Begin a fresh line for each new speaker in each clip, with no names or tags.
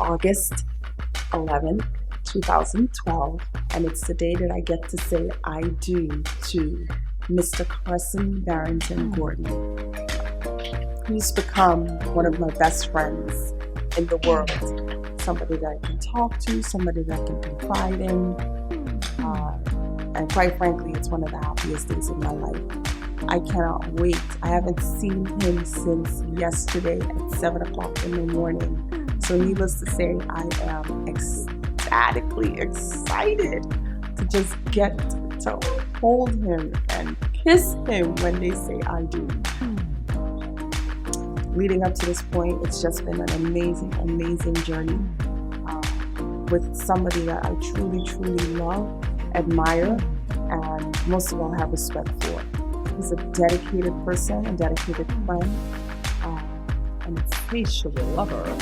August 11th, 2012, and it's the day that I get to say I do to Mr. Carson Barrington Gordon. He's become one of my best friends in the world. Somebody that I can talk to, somebody that I can confide in, and quite frankly, it's one of the happiest days of my life. I cannot wait. I haven't seen him since yesterday at 7 o'clock in the morning. So needless to say, I am ecstatically excited to just get to hold him and kiss him when they say I do. Leading up to this point, it's just been an amazing, amazing journey with somebody that I truly, truly love, admire, and most of all have respect for. He's a dedicated person, a dedicated friend, and a facial lover.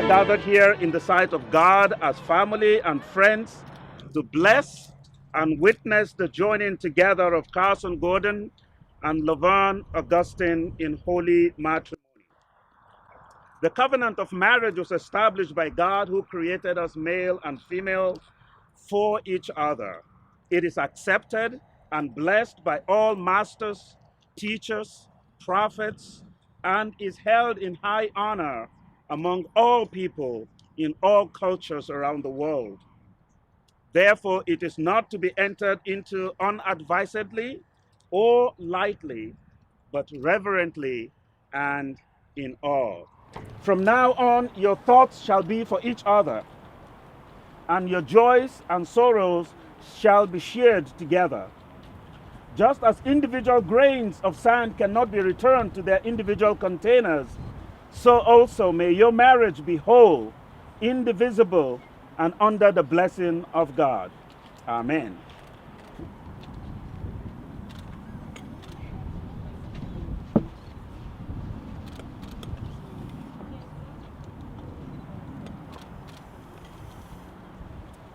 Gathered here in the sight of God as family and friends to bless and witness the joining together of Carson Gordon and Lovern Augustine in holy matrimony. The covenant of marriage was established by God, who created us male and female for each other. It is accepted and blessed by all masters, teachers, prophets, and is held in high honor among all people in all cultures around the world. Therefore, it is not to be entered into unadvisedly or lightly, but reverently and in awe. From now on, your thoughts shall be for each other, and your joys and sorrows shall be shared together. Just as individual grains of sand cannot be returned to their individual containers, so also may your marriage be whole, indivisible, and under the blessing of God. Amen.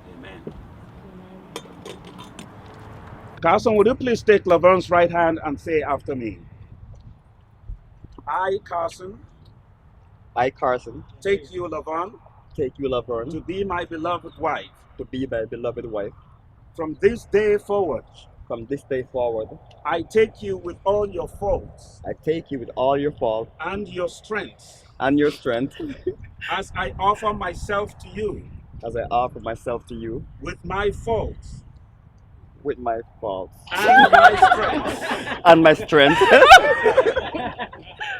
Amen. Carson, would you please take Lovern's right hand and say after me? I, Carson,
I, Carson,
take you, Lovern,
take you, Lovern,
to be my beloved wife.
to be my beloved wife.
From this day forward,
From this day forward,
I take you with all your faults
I take you with all your faults
and your strengths,
and your strength,
as I offer myself to you
as I offer myself to you
with my faults
with my faults
and my strengths,
and my strength.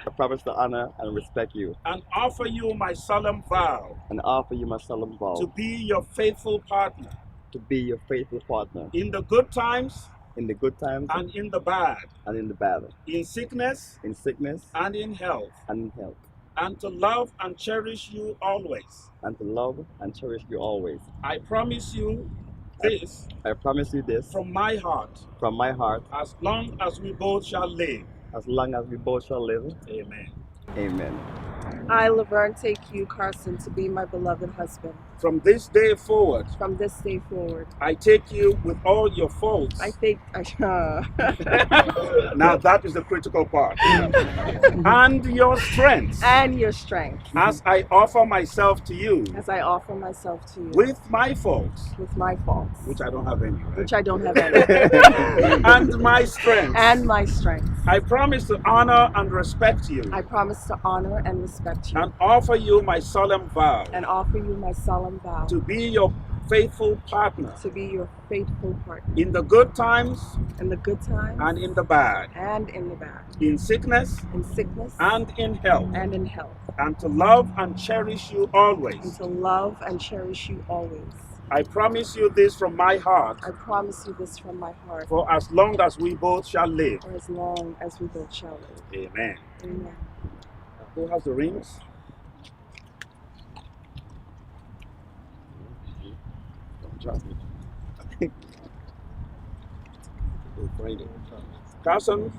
I promise to honor and respect you
and offer you my solemn vow
and offer you my solemn
to
vow
be your faithful partner
to be your faithful partner
in the good times
in the good times
and in the bad,
and in the bad,
in sickness
in sickness
and in health,
and in health,
and to love and cherish you always.
and to love and cherish you always.
I promise you this
I promise you this
from my heart,
from my heart,
as long as we both shall live.
as long as we both shall live.
Amen.
Amen.
I, Lovern, take you, Carson, to be my beloved husband.
From this day forward,
From this day forward,
I take you with all your faults.
I think
Now that is the critical part. And your strengths.
and your strength,
As I offer myself to you
as I offer myself to you
with my faults,
with my faults,
which I don't have any, right?
which I don't have any,
And my strengths.
and my strength.
I promise to honor and respect you
I promise to honor and respect you
and offer you my solemn vow
and offer you my solemn vow
to be your faithful partner
to be your faithful partner
in the good times
in the good times
and in the bad,
and in the bad,
in sickness
in sickness
and in health,
and in health,
and to love and cherish you
and
always.
to love and cherish you always.
I promise you this from my heart
I promise you this from my heart
for as long as we both shall live.
for as long as we both shall live.
Amen.
Amen.
Who has the rings? Don't trust me. Carson,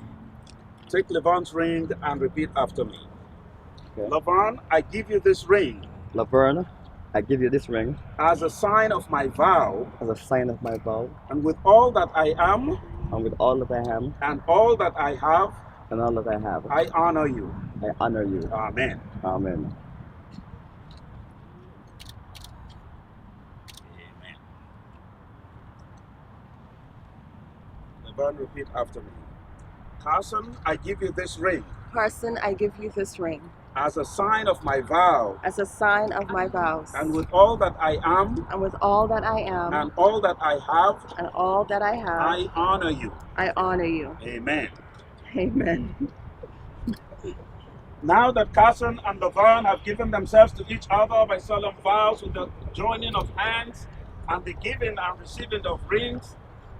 take Lovern's ring and repeat after me.
Okay.
Lovern, I give you this ring
Lovern, I give you this ring
as a sign of my vow,
as a sign of my vow,
and with all that I am
and with all that I am
and all that I have,
and all that I have,
I honor you.
I honor you.
Amen.
Amen.
Amen. Lovern, repeat after me. Carson, I give you this ring
Carson, I give you this ring
as a sign of my vow,
as a sign of my vows,
and with all that I am
and with all that I am
and all that I have,
and all that I have,
I honor you.
I honor you.
Amen.
Amen.
Now that Carson and Lovern have given themselves to each other by solemn vows with the joining of hands and the giving and receiving of rings,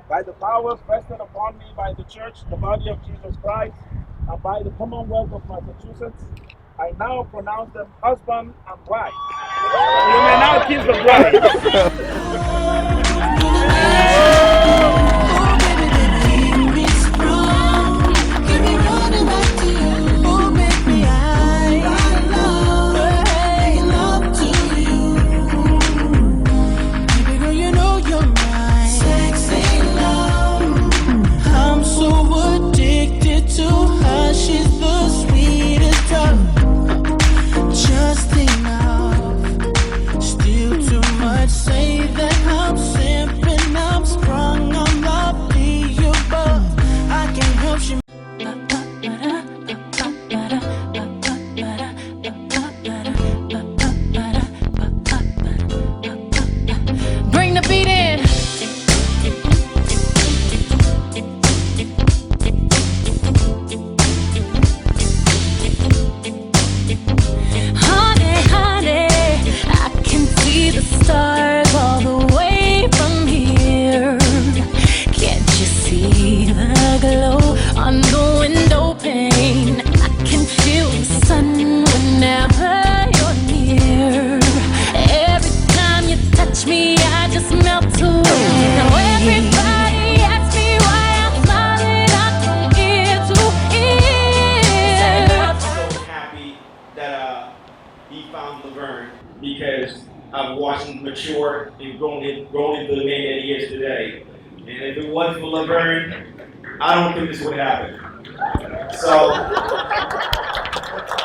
by the powers vested upon me by the church, the body of Jesus Christ, and by the Commonwealth of Massachusetts, I now pronounce them husband and wife. You may now kiss the bride.
Bring the beat in. Honey, honey, I can see the stars all the way from here. Can't you see the glow on the window pane? I can feel the sun whenever you're near. Every time you touch me, I just melt away. Now everybody asks me why I'm smiling up from ear to ear.
I'm so happy that he found Lovern because I've watched him mature and grown into the man that he is today. And if it wasn't for Lovern, I don't think this would happen. So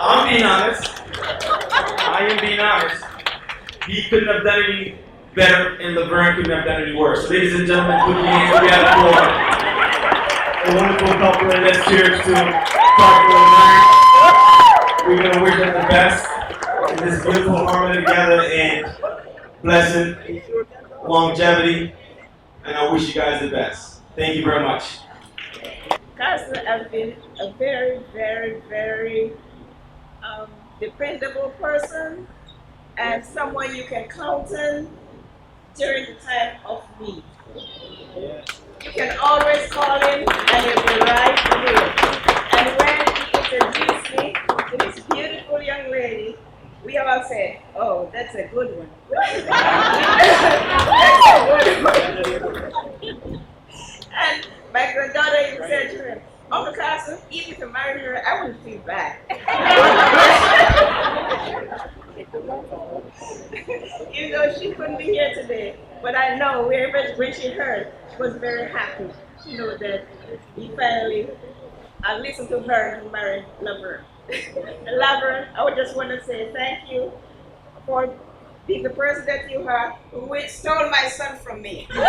I'm being honest. I am being honest. He couldn't have done any better, and Lovern couldn't have done any worse. So, ladies and gentlemen, put your hands together for a wonderful couple, and let's cheers to Carson and Lovern. We're gonna wish them the best in this beautiful harmony together and blessing, longevity, and I wish you guys the best. Thank you very much.
Carson has been a very, very, very dependable person and someone you can count on during the time of need. You can always call him and he'll be right here. And when he introduced me to this beautiful young lady, we all said, oh, that's a good one. That's a good one. And my granddaughter even said to him, Uncle Carson, even if you married her, I wouldn't feel bad. Even though she couldn't be here today, but I know when she heard, she was very happy to know that he finally listened to her and married Lovern. Lovern, I would just want to say thank you for being the person that you are, who stole my son from me. So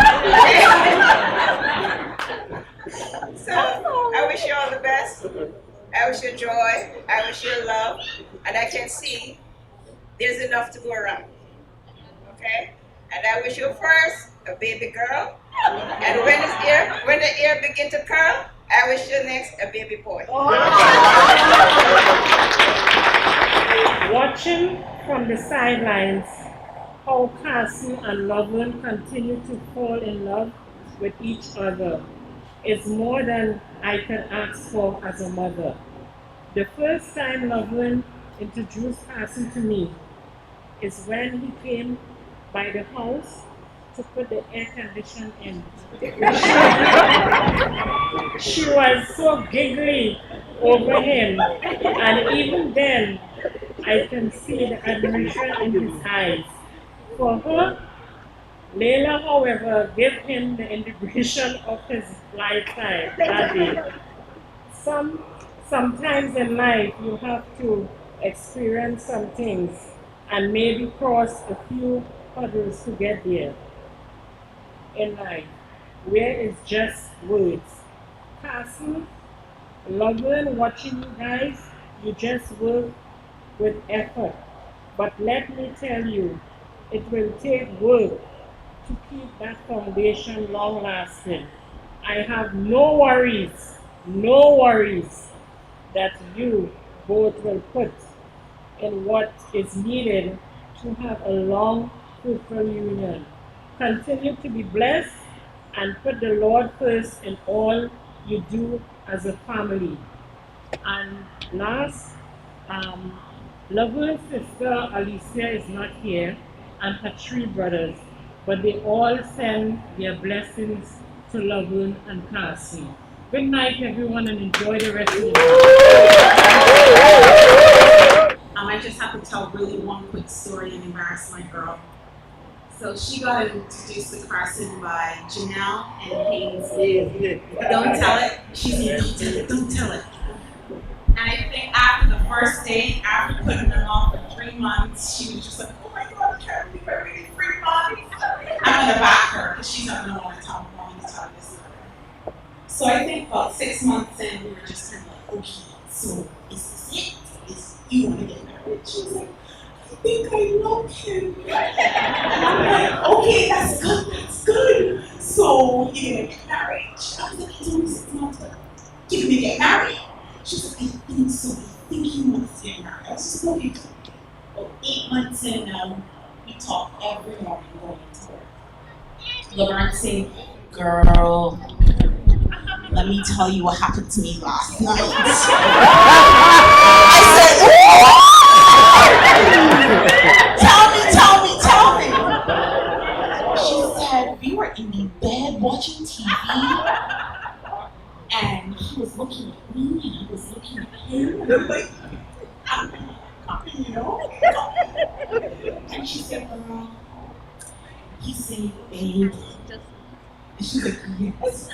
I wish you all the best. I wish you joy. I wish you love. And I can see there's enough to go around. Okay? And I wish you first a baby girl. And when the ear begin to curl, I wish you next a baby boy.
Watching from the sidelines how Carson and Lovern continue to fall in love with each other is more than I can ask for as a mother. The first time Lovern introduced Carson to me is when he came by the house to put the air conditioner in. She was so giggly over him, and even then I can see the admiration in his eyes. For her, Layla, however, gave him the integration of his lifetime that day. Sometimes in life you have to experience some things and maybe cross a few hurdles to get there in life, where it's just words. Carson, Lovern, watching you guys, you just work with effort. But let me tell you, it will take work to keep that foundation long lasting. I have no worries that you both will put in what is needed to have a long, fruitful union. Continue to be blessed and put the Lord first in all you do as a family. And last, Lovern's sister Alicia is not here, and her 3 brothers, but they all send their blessings to Lovern and Carson. Good night, everyone, and enjoy the rest of the day.
I just have to tell really one quick story and embarrass my girl. So she got introduced to Carson by Janelle and Haynes. Don't tell it. She's like, don't tell it. And I think after the first date, after putting them off for 3 months, she was just like, oh my God, I can't believe I waited 3 months. I'm gonna back her because she's not gonna want to tell this. So I think about 6 months in, we were just kind of like, okay, so is this it? Is you want to get married? She was like, I think I love him. And I'm like, okay, that's good. So you're gonna get married? I was like, it's only 6 months, but you're gonna get married? She was like, I think so. I think he wants to get married. I was just like, well, 8 months in now, we talk every morning going to work. Lovern saying, girl, let me tell you what happened to me last night. I said, tell me. She said, we were in the bed watching TV, and he was looking at me, and I was looking at him, and I'm like, you know? And she said, girl, he said, babe. And she's like, yes.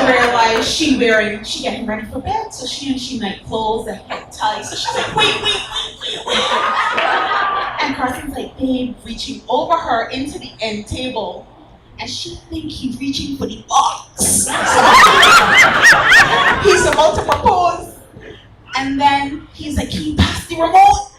And then she realized she getting ready for bed, so she like clothes and head ties. So she's like, wait. And Carson's like, babe, reaching over her into the end table. And she thinks he's reaching for the box. He's about to propose. And then he's like, can you pass the remote?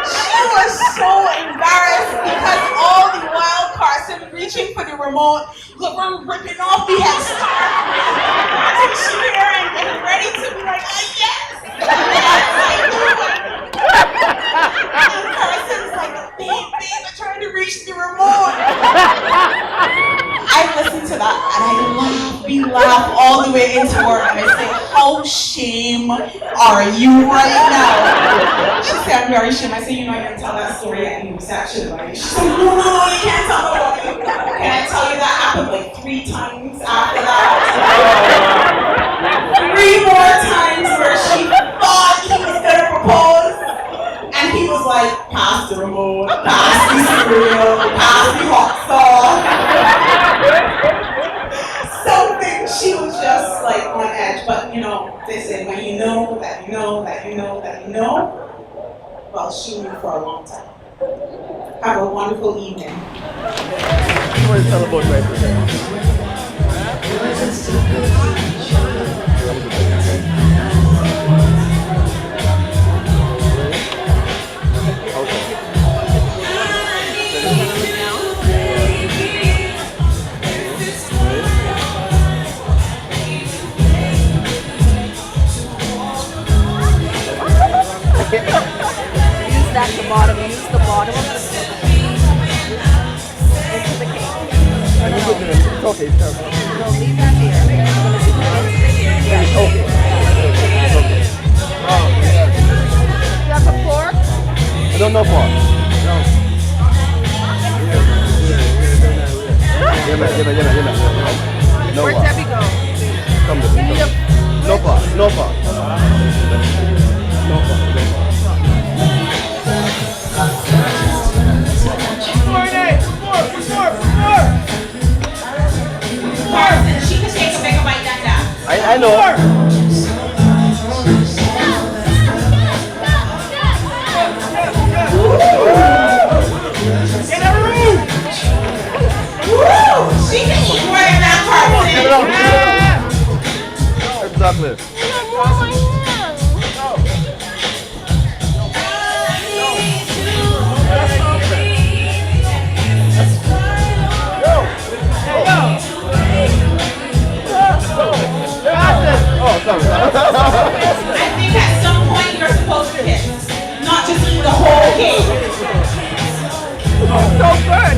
She was so embarrassed because all the while Carson reaching for the remote, Lovern ripping off the headscarf, and she here and getting ready to be like, yes! And Carson's like, babe, I'm trying to reach the remote. I listened to that and we laugh all the way into work and I say, how shame are you right now? She said, I'm very shame. I said, you know, I can tell that story at the reception, right? She said, no, you can't tell about it. Can I tell you that happened like 3 times after that? 3 more times where she thought he was gonna propose. And he was like, pass the remote, pass the cereal, pass the hot sauce. Something, she was just like on edge. But you know, they say when you know that you know that you know that you know, well, she knew for a long time. Have a wonderful evening.
What is about right
Use that the bottom. Use the bottom of the stick into the cake. No,
It's okay, it's okay.
no, leave that here.
It's okay. It's okay. Oh, yeah.
You have a fork?
I don't know for. No. No
Where'd
part.
Debbie go?
Come to me. No part. No part. No part.
Carson, she can take a bigger bite than that.
I know.
Woo! She can eat more than that, Carson.
Exactly. Oh, sorry.
I think at some point you're supposed to kiss, not just eat the whole cake.
So good.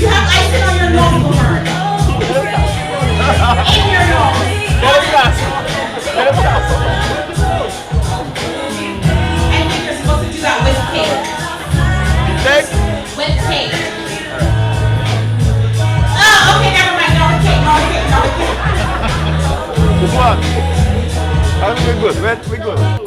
You have icing on your nose, Lovern. In your nose. I think you're supposed to do that with cake. With cake. Oh, okay, never mind. No cake, no cake, no cake.
Good one. We're good. We're good.